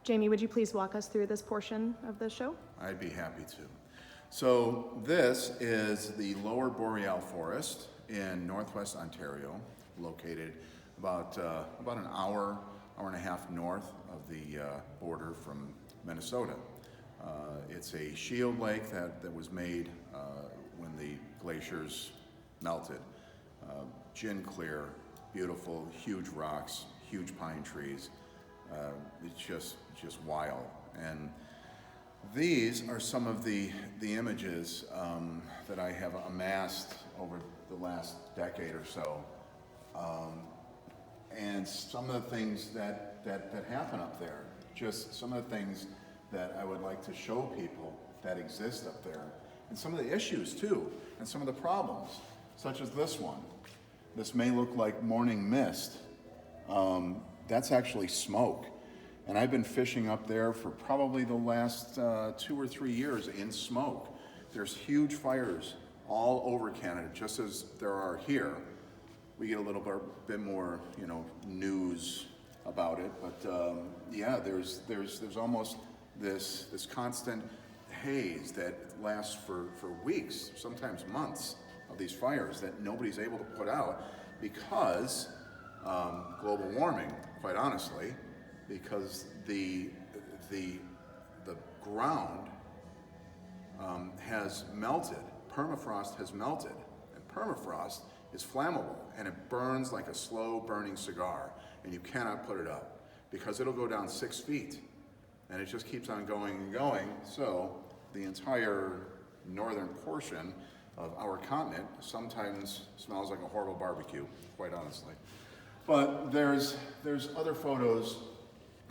Jamie, would you please walk us through this portion of the show? I'd be happy to. So this is the Lower Boreal Forest in Northwest Ontario, located about an hour and a half north of the border from Minnesota. It's a shield lake that was made when the glaciers melted. Gin clear, beautiful, huge rocks, huge pine trees. It's just wild. And these are some of the images that I have amassed over the last decade or so. And some of the things that happen up there, just some of the things that I would like to show people that exist up there. And some of the issues too, and some of the problems, such as this one. This may look like morning mist. That's actually smoke. And I've been fishing up there for probably the last 2 or 3 years in smoke. There's huge fires all over Canada, just as there are here. We get a little bit more, news about it, but yeah, there's almost this constant haze that lasts for weeks, sometimes months, of these fires that nobody's able to put out because global warming, quite honestly, because the ground has melted, permafrost has melted, and permafrost is flammable, and it burns like a slow burning cigar, and you cannot put it up because it'll go down 6 feet, and it just keeps on going and going. So the entire northern portion of our continent sometimes smells like a horrible barbecue, quite honestly. But there's other photos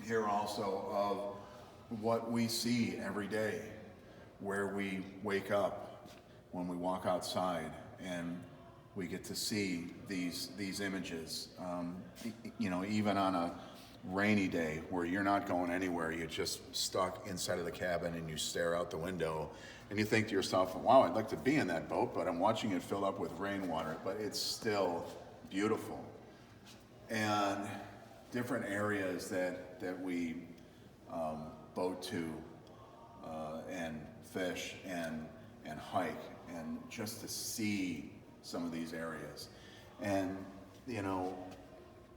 here also of what we see every day, where we wake up when we walk outside and we get to see these images. Even on a rainy day where you're not going anywhere, you're just stuck inside of the cabin and you stare out the window and you think to yourself, wow, I'd like to be in that boat, but I'm watching it fill up with rainwater, but it's still beautiful. And different areas that we boat to and fish and hike, and just to see some of these areas, and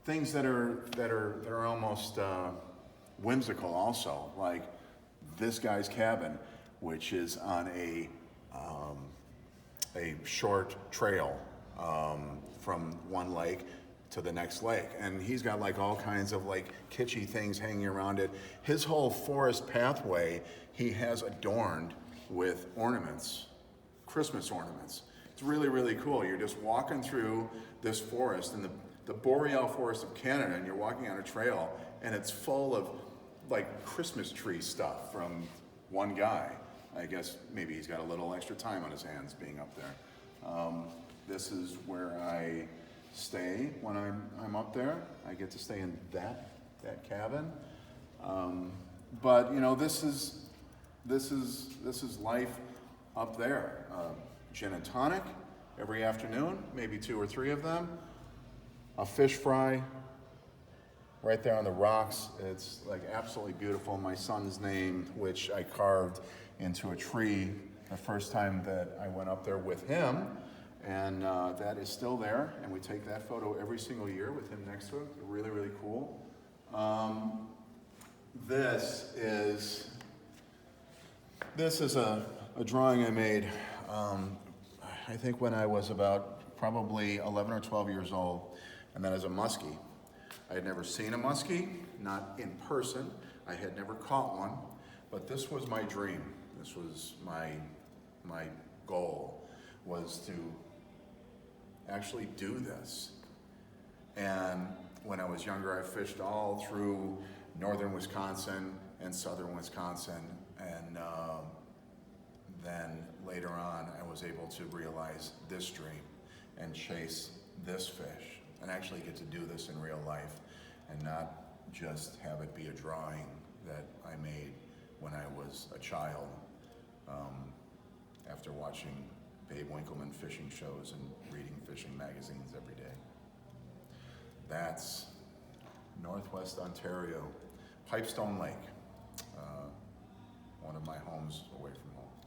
things that are almost whimsical also, like this guy's cabin, which is on a short trail from one lake to the next lake, and he's got like all kinds of like kitschy things hanging around it. His whole forest pathway he has adorned with ornaments, Christmas ornaments. It's really, really cool. You're just walking through this forest in the Boreal Forest of Canada, and you're walking on a trail, and it's full of like Christmas tree stuff from one guy. I guess maybe he's got a little extra time on his hands being up there. This is where I stay when I'm up there. I get to stay in that cabin. But this is life up there. Gin and tonic every afternoon, maybe 2 or 3 of them. A fish fry right there on the rocks. It's like absolutely beautiful. My son's name, which I carved into a tree the first time that I went up there with him, and that is still there, and we take that photo every single year with him next to it. Really, really cool. This is a drawing I made I think when I was about probably 11 or 12 years old, and that is a muskie. I had never seen a muskie, not in person. I had never caught one, but this was my dream. This was my goal, was to actually do this. And when I was younger, I fished all through northern Wisconsin and southern Wisconsin, and then later on, I was able to realize this dream and chase this fish and actually get to do this in real life and not just have it be a drawing that I made when I was a child after watching Babe Winkleman fishing shows and reading fishing magazines every day. That's Northwest Ontario, Pipestone Lake. my homes away from home.